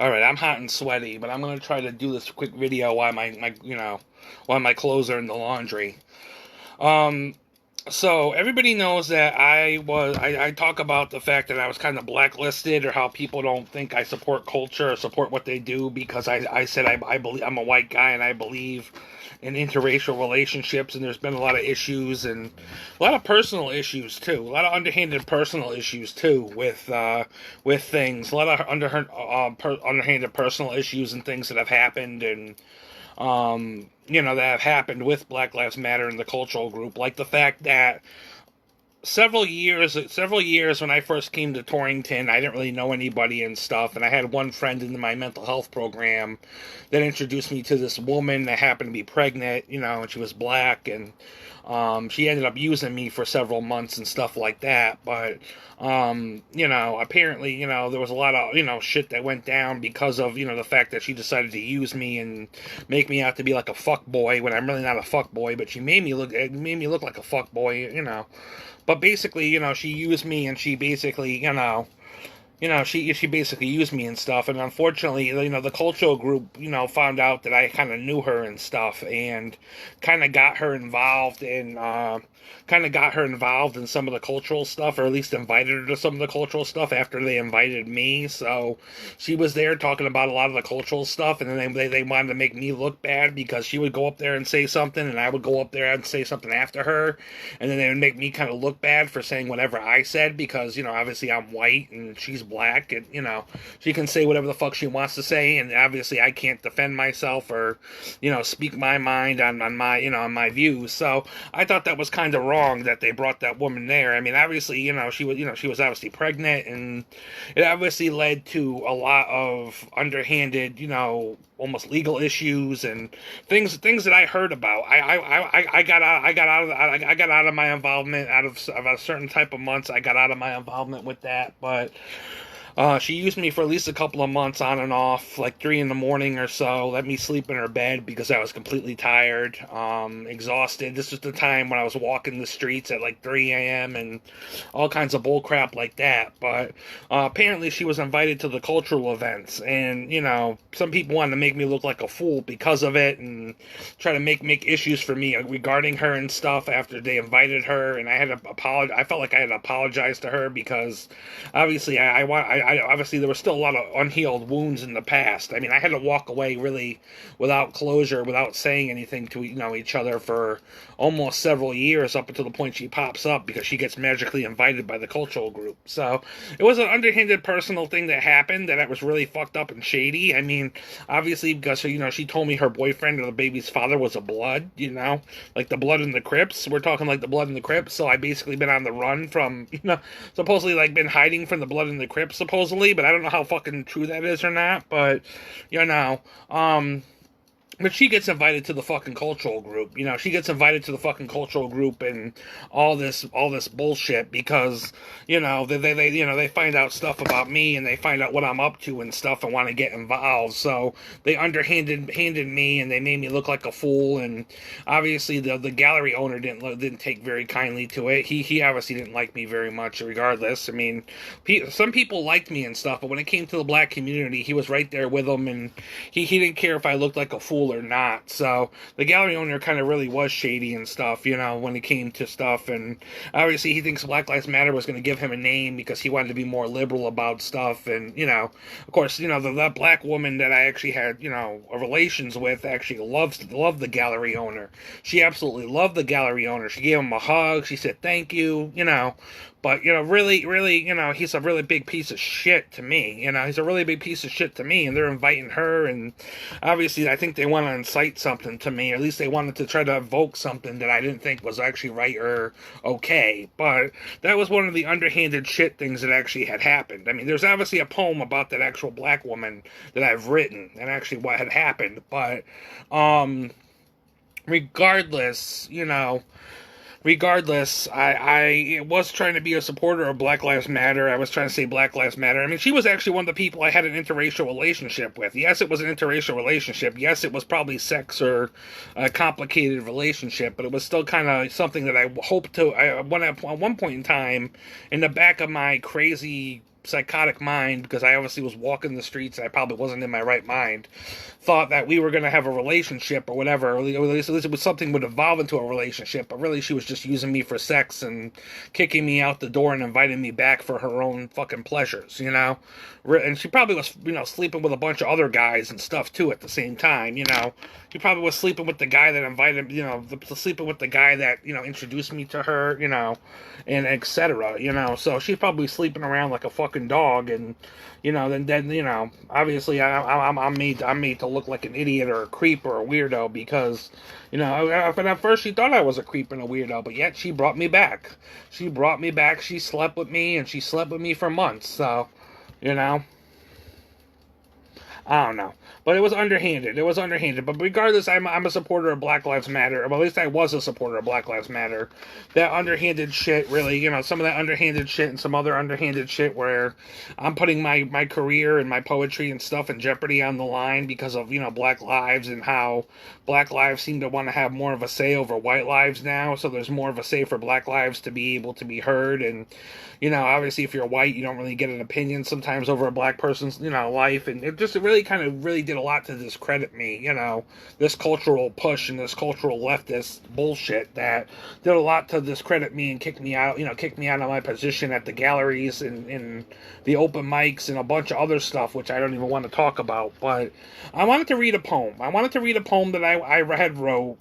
All right, I'm hot and sweaty, but I'm gonna try to do this quick video while while my clothes are in the laundry. Um, so everybody knows that I talk about the fact that I was kind of blacklisted, or how people don't think I support culture or support what they do because I said I believe I'm a white guy and I believe in interracial relationships, and there's been a lot of issues and a lot of personal issues too, a lot of underhanded personal issues too with things, a lot of underhanded personal issues and things that have happened, and that have happened with Black Lives Matter in the cultural group, like the fact that several years when I first came to Torrington, I didn't really know anybody and stuff, and I had one friend in my mental health program that introduced me to this woman that happened to be pregnant, and she was black, and she ended up using me for several months and stuff like that. But apparently, there was a lot of shit that went down because of the fact that she decided to use me and make me out to be like a fuck boy when I'm really not a fuck boy, but she made me look like a fuck boy. But basically, she used me, and she basically, she basically used me and stuff. And unfortunately, the cultural group, found out that I kind of knew her and stuff, and kind of got her involved in, some of the cultural stuff, or at least invited her to some of the cultural stuff after they invited me. So she was there talking about a lot of the cultural stuff, and then they wanted to make me look bad because she would go up there and say something, and I would go up there and say something after her, and then they would make me kind of look bad for saying whatever I said because obviously I'm white and she's black, and she can say whatever the fuck she wants to say, and obviously I can't defend myself or speak my mind on my on my views. So I thought that was kind of wrong that they brought that woman there. I mean, obviously, she was obviously pregnant, and it obviously led to a lot of underhanded, almost legal issues and things that I heard about. I got out of my involvement out of a certain type of months. I got out of my involvement with that, but she used me for at least a couple of months on and off, like 3 in the morning or so. Let me sleep in her bed because I was completely tired, exhausted. This was the time when I was walking the streets at like 3 a.m. and all kinds of bullcrap like that. But apparently she was invited to the cultural events, and some people wanted to make me look like a fool because of it, and try to make issues for me regarding her and stuff after they invited her. And I had to apologize. I felt like I had to apologize to her because obviously I obviously there was still a lot of unhealed wounds in the past. I mean, I had to walk away really without closure, without saying anything to each other for almost several years, up until the point she pops up because she gets magically invited by the cultural group. So it was an underhanded personal thing that happened that was really fucked up and shady. I mean, obviously because she told me her boyfriend or the baby's father was a blood, like the blood in the Crips. We're talking like the blood in the Crips. So I basically been on the run from supposedly like been hiding from the blood in the Crips supposedly, but I don't know how fucking true that is or not. But but she gets invited to the fucking cultural group. She gets invited to the fucking cultural group and all this bullshit because they find out stuff about me, and they find out what I'm up to and stuff, and want to get involved. So they handed me, and they made me look like a fool. And obviously the gallery owner didn't take very kindly to it. He obviously didn't like me very much. Regardless, I mean, some people liked me and stuff, but when it came to the black community, he was right there with them, and he didn't care if I looked like a fool or not. So the gallery owner kind of really was shady and stuff, when it came to stuff. And obviously he thinks Black Lives Matter was going to give him a name because he wanted to be more liberal about stuff. And of course, that black woman that I actually had relations with actually loved the gallery owner. She absolutely loved the gallery owner. She gave him a hug. She said thank you. But really, he's a really big piece of shit to me. He's a really big piece of shit to me, and they're inviting her, and obviously, I think they want to incite something to me, or at least they wanted to try to evoke something that I didn't think was actually right or okay. But that was one of the underhanded shit things that actually had happened. I mean, there's obviously a poem about that actual black woman that I've written, and actually what had happened. But regardless, I was trying to be a supporter of Black Lives Matter. I was trying to say Black Lives Matter. I mean, she was actually one of the people I had an interracial relationship with. Yes, it was an interracial relationship. Yes, it was probably sex or a complicated relationship, but it was still kind of something that I hoped to. At one point in time, in the back of my crazy psychotic mind, because I obviously was walking the streets and I probably wasn't in my right mind, thought that we were going to have a relationship or whatever, or at least it was something would evolve into a relationship, but really she was just using me for sex and kicking me out the door and inviting me back for her own fucking pleasures, you know? And she probably was, you know, sleeping with a bunch of other guys and stuff too at the same time, you know? She probably was sleeping with the guy that invited, you know, sleeping with the guy that, you know, introduced me to her, you know, and etc., you know? So she's probably sleeping around like a fucking dog, and, you know, then you know, obviously I'm made to look like an idiot or a creep or a weirdo, because, you know, at first she thought I was a creep and a weirdo, but yet she brought me back. She brought me back. She slept with me, and she slept with me for months. So, you know, I don't know. But it was underhanded. It was underhanded. But regardless, I'm a supporter of Black Lives Matter. Well, at least I was a supporter of Black Lives Matter. That underhanded shit, really, you know, some of that underhanded shit and some other underhanded shit where I'm putting my career and my poetry and stuff in jeopardy on the line because of, you know, Black lives, and how Black lives seem to want to have more of a say over white lives now. So there's more of a say for Black lives to be able to be heard. And, you know, obviously if you're white, you don't really get an opinion sometimes over a black person's, you know, life. And it really did a lot to discredit me, you know, this cultural push and this cultural leftist bullshit that did a lot to discredit me and kick me out, you know, kick me out of my position at the galleries and in the open mics and a bunch of other stuff, which I don't even want to talk about. But I wanted to read a poem. I wanted to read a poem that I had wrote.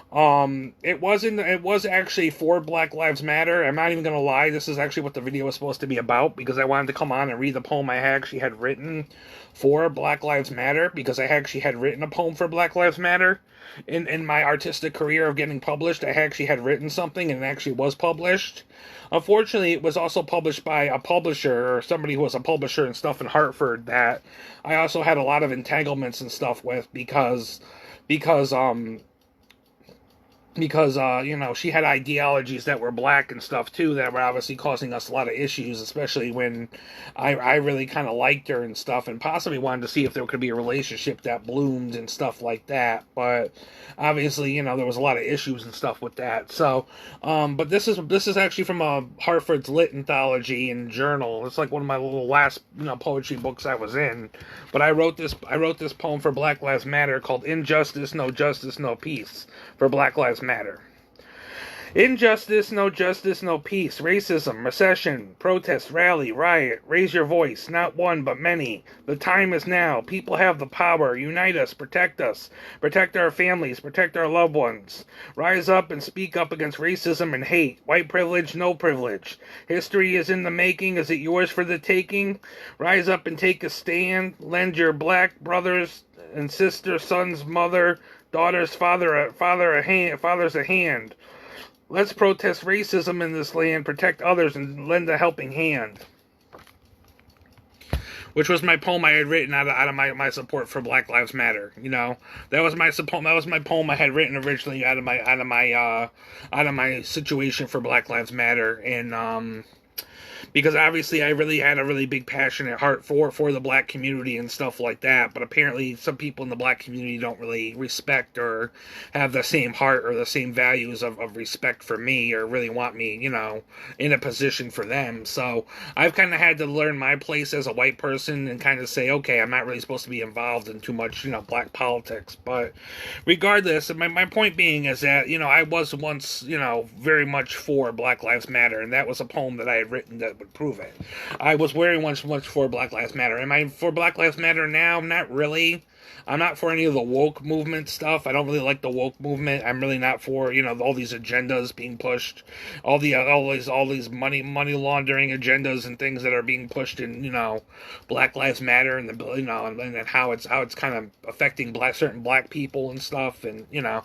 It was actually for Black Lives Matter. I'm not even gonna lie, this is actually what the video was supposed to be about, because I wanted to come on and read the poem I actually had written for Black Lives Matter, because I actually had written a poem for Black Lives Matter in my artistic career of getting published. I actually had written something and it actually was published. Unfortunately, it was also published by a publisher, or somebody who was a publisher and stuff in Hartford, that I also had a lot of entanglements and stuff with, because you know, she had ideologies that were black and stuff too, that were obviously causing us a lot of issues, especially when I really kind of liked her and stuff, and possibly wanted to see if there could be a relationship that bloomed and stuff like that. But obviously, you know, there was a lot of issues and stuff with that. So, but this is actually from Hartford's Lit Anthology and Journal. It's like one of my little last, you know, poetry books I was in. But I wrote this poem for Black Lives Matter called "Injustice, No Justice, No Peace" for Black Lives Matter. Injustice, no justice, no peace. Racism, recession, protest, rally, riot. Raise your voice, not one but many. The time is now. People have the power. Unite us, protect our families, protect our loved ones. Rise up and speak up against racism and hate. White privilege, no privilege. History is in the making. Is it yours for the taking? Rise up and take a stand. Lend your black brothers and sisters, sons, mother, daughters, fathers a hand. Let's protest racism in this land, protect others, and lend a helping hand. Which was my poem I had written out of my support for Black Lives Matter. You know, that was my poem I had written originally out of my situation for Black Lives Matter. And because obviously I really had a really big passionate heart for the black community and stuff like that, but apparently some people in the black community don't really respect or have the same heart or the same values of respect for me, or really want me, you know, in a position for them. So I've kind of had to learn my place as a white person and kind of say, okay, I'm not really supposed to be involved in too much, you know, black politics. But regardless, my point being is that, you know, I was once, you know, very much for Black Lives Matter, and that was a poem that I had written that would prove it. I was very much for Black Lives Matter. Am I for Black Lives Matter now? Not really. I'm not for any of the woke movement stuff. I don't really like the woke movement. I'm really not for, you know, all these agendas being pushed, all these money laundering agendas and things that are being pushed in, you know, Black Lives Matter, and the, you know, and how it's kind of affecting certain black people and stuff. And, you know,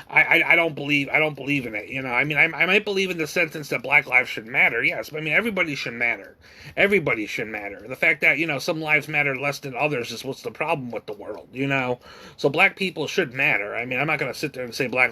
I don't believe in it. You know, I mean, I might believe in the sentence that Black lives should matter. Yes, but I mean, everybody should matter. Everybody should matter. The fact that, you know, some lives matter less than others is what's the problem with the world. world, you know? So black people should matter. I mean, I'm not going to sit there and say black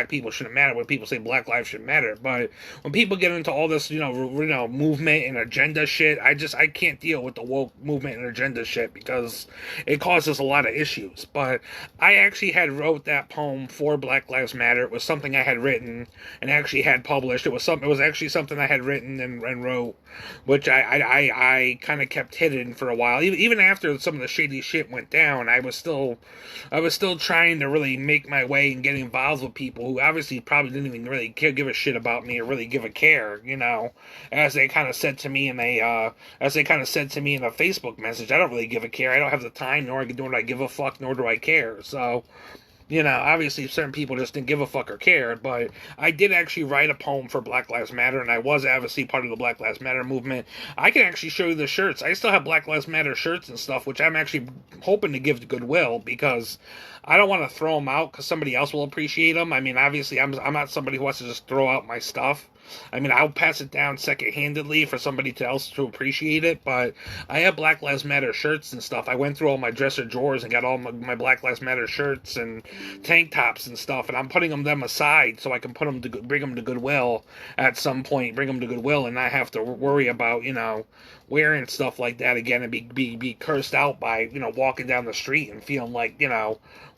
people shouldn't matter when people say black lives should matter. But when people get into all this, movement and agenda shit, I can't deal with the woke movement and agenda shit because it causes a lot of issues. But I actually had wrote that poem for Black Lives Matter. It was something I had written and actually had published. It was actually something I had written and wrote, which I kind of kept hidden for a while. Even after some of the shady shit went down, I was still trying to really make my way and get involved with people who obviously probably didn't even really give a shit about me or really give a care, as they kind of said to me in a Facebook message. I don't really give a care. I don't have the time, nor do I give a fuck, nor do I care. So, obviously certain people just didn't give a fuck or care, but I did actually write a poem for Black Lives Matter, and I was obviously part of the Black Lives Matter movement. I can actually show you the shirts. I still have Black Lives Matter shirts and stuff, which I'm actually hoping to give to Goodwill, because I don't want to throw them out because somebody else will appreciate them. I mean, obviously, I'm not somebody who wants to just throw out my stuff. I mean, I'll pass it down second-handedly for somebody else to appreciate it, but I have Black Lives Matter shirts and stuff. I went through all my dresser drawers and got all my Black Lives Matter shirts and tank tops and stuff, and I'm putting them aside so I can bring them to Goodwill at some point, bring them to Goodwill and not have to worry about, wearing stuff like that again and be cursed out by, walking down the street and feeling like,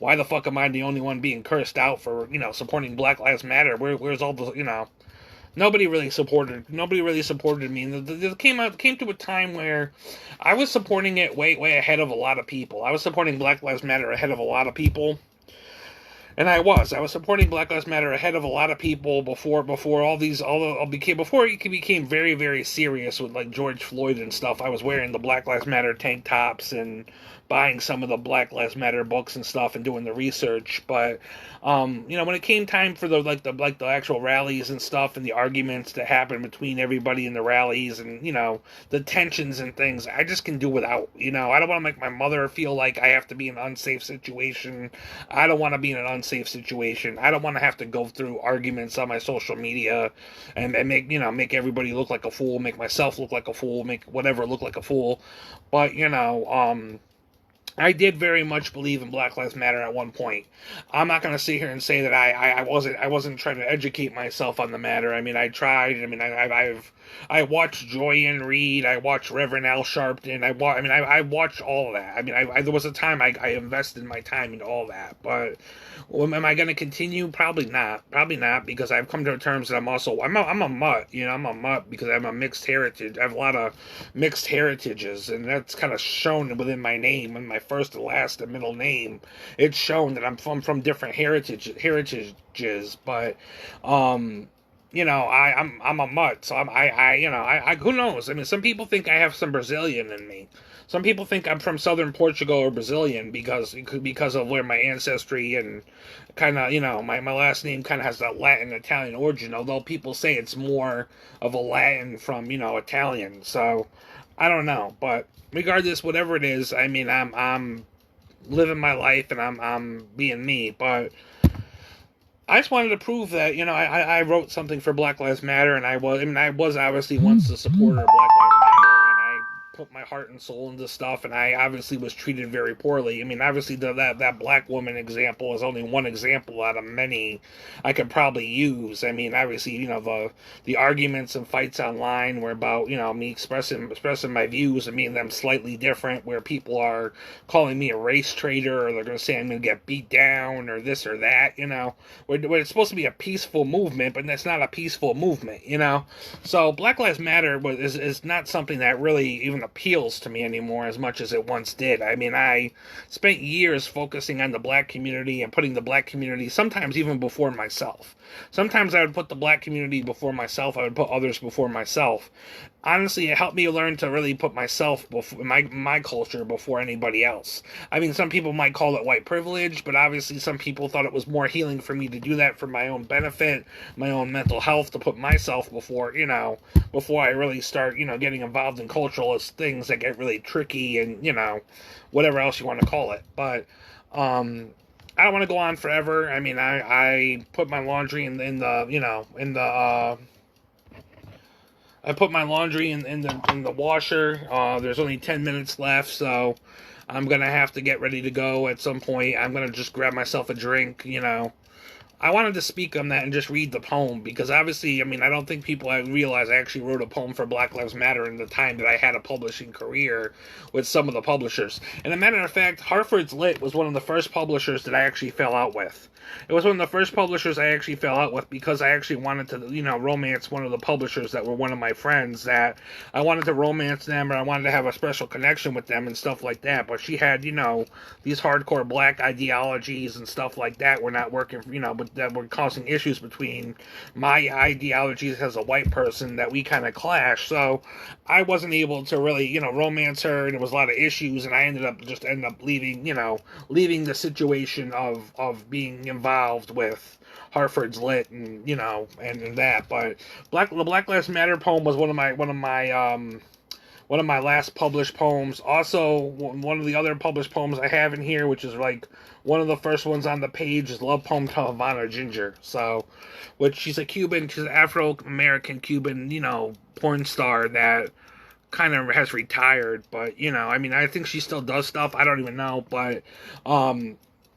why the fuck am I the only one being cursed out for, supporting Black Lives Matter? Where's all the, Nobody really supported me. It came to a time where I was supporting it way ahead of a lot of people. I was supporting Black Lives Matter ahead of a lot of people. And I was supporting Black Lives Matter ahead of a lot of people before it became very, very serious with like George Floyd and stuff. I was wearing the Black Lives Matter tank tops and buying some of the Black Lives Matter books and stuff and doing the research. But when it came time for the actual rallies and stuff and the arguments that happen between everybody in the rallies and the tensions and things, I just can do without. I don't want to make my mother feel like I have to be in an unsafe situation. I don't want to be in an unsafe situation. I don't want to have to go through arguments on my social media and make everybody look like a fool, make myself look like a fool, make whatever look like a fool. But I did very much believe in Black Lives Matter at one point. I'm not going to sit here and say that I wasn't trying to educate myself on the matter. I mean, I tried. I mean, I watched Joyanne Reed. I watched Reverend Al Sharpton. I watched all of that. I mean, there was a time I invested my time into all that. But am I going to continue? Probably not. Probably not, because I've come to terms that I'm a mutt. I'm a mutt because I'm a mixed heritage. I have a lot of mixed heritages, and that's kind of shown within my name and my first and last and middle name. It's shown that I'm from different heritages, but I'm a mutt, so I who knows? I mean, some people think I have some Brazilian in me. Some people think I'm from southern Portugal or Brazilian because of where my ancestry and kind of, my last name kind of has that Latin Italian origin, although people say it's more of a Latin from, Italian. So I don't know, but regardless, whatever it is, I mean, I'm living my life and I'm being me, but I just wanted to prove that, I wrote something for Black Lives Matter, and I was obviously once a supporter of Black Lives Matter, and I put my heart and soul into stuff, and I obviously was treated very poorly. I mean, obviously that black woman example is only one example out of many I could probably use. I mean, obviously, the arguments and fights online were about, me expressing my views and being them slightly different, where people are calling me a race traitor, or they're going to say I'm going to get beat down, or this or that, where it's supposed to be a peaceful movement, but that's not a peaceful movement, So Black Lives Matter is not something that really even appeals to me anymore as much as it once did. I mean, I spent years focusing on the black community and putting the black community sometimes even before myself. Sometimes I would put the black community before myself. I would put others before myself. Honestly, it helped me learn to really put myself before my culture before anybody else. I mean, some people might call it white privilege, but obviously some people thought it was more healing for me to do that for my own benefit, my own mental health, to put myself before I really start, getting involved in culturalist things that get really tricky and, whatever else you want to call it. But I don't want to go on forever. I mean, I put my laundry in the I put my laundry in the washer. There's only 10 minutes left, so I'm gonna have to get ready to go at some point. I'm gonna just grab myself a drink, you know. I wanted to speak on that and just read the poem because obviously, I mean, I don't think people realize I actually wrote a poem for Black Lives Matter in the time that I had a publishing career with some of the publishers. And a matter of fact, Hartford's Lit was one of the first publishers that I actually fell out with. It was one of the first publishers I actually fell out with because I actually wanted to, you know, romance one of the publishers that were one of my friends, that I wanted to romance them or I wanted to have a special connection with them and stuff like that. But she had, you know, these hardcore black ideologies and stuff like that were not working, you know, but that were causing issues between my ideologies as a white person that we kind of clashed. So I wasn't able to really, you know, romance her, and there was a lot of issues, and I ended up leaving, you know, leaving the situation of being involved with Hartford's Lit and, you know, and that. But the Black Lives Matter poem was one of my last published poems. Also, one of the other published poems I have in here, which is like one of the first ones on the page, is Love Poem to Havana Ginger. So, which she's an Afro-American Cuban, you know, porn star that kind of has retired. But, you know, I mean, I think she still does stuff. I don't even know. But,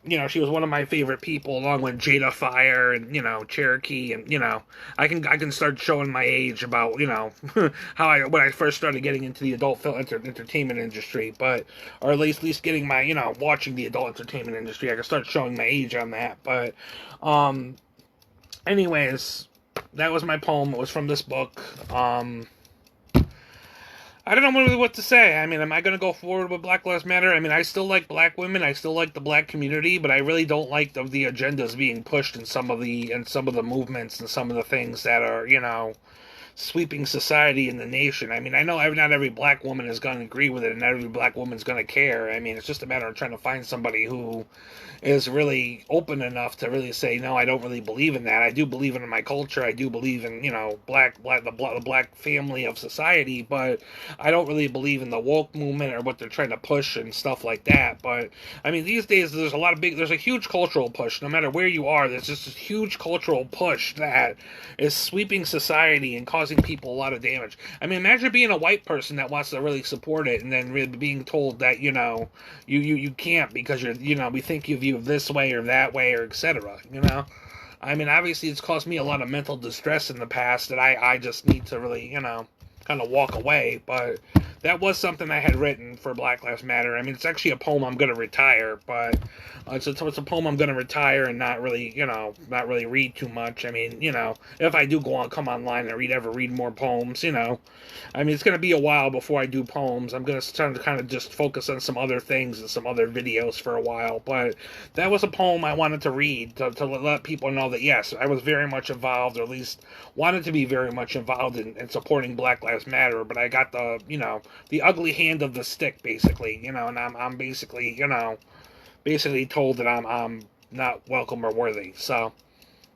you know, she was one of my favorite people, along with Jada Fire and, you know, Cherokee, and, you know, I can start showing my age about, you know, when I first started getting into the adult film entertainment industry, but, or at least getting my, you know, watching the adult entertainment industry. I can start showing my age on that. But, anyways, that was my poem. It was from this book. I don't know really what to say. I mean, am I going to go forward with Black Lives Matter? I mean, I still like black women. I still like the black community, but I really don't like the agendas being pushed in some of the movements and some of the things that are, you know, sweeping society and the nation. I mean, I know not every black woman is going to agree with it, and not every black woman's going to care. I mean, it's just a matter of trying to find somebody who is really open enough to really say, no, I don't really believe in that. I do believe in my culture. I do believe in, you know, the black family of society, but I don't really believe in the woke movement or what they're trying to push and stuff like that. But I mean, these days there's a huge cultural push. No matter where you are, there's just this huge cultural push that is sweeping society and causing people a lot of damage. I mean, imagine being a white person that wants to really support it and then really being told that, you know, you can't because you're, you know, we think of you this way or that way or etc. You know, I mean, obviously it's caused me a lot of mental distress in the past that I just need to really, you know, kind of walk away. But that was something I had written for Black Lives Matter. I mean, it's actually a poem I'm going to retire, but it's a poem I'm going to retire and not really, you know, not really read too much. I mean, you know, if I do come online and read more poems, you know, I mean, it's going to be a while before I do poems. I'm going to start to kind of just focus on some other things and some other videos for a while. But that was a poem I wanted to read to let people know that, yes, I was very much involved, or at least wanted to be very much involved in supporting Black Lives Matter. But I got the, you know, the ugly hand of the stick, basically, you know, and I'm basically, you know, basically told that I'm not welcome or worthy. So,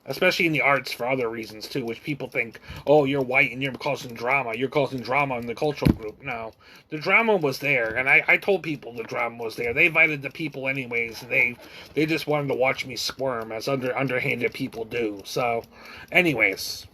especially in the arts for other reasons too, which people think, oh, you're white and you're causing drama in the cultural group. No, the drama was there, and I told people the drama was there. They invited the people anyways, and they just wanted to watch me squirm, as underhanded people do. So, anyways,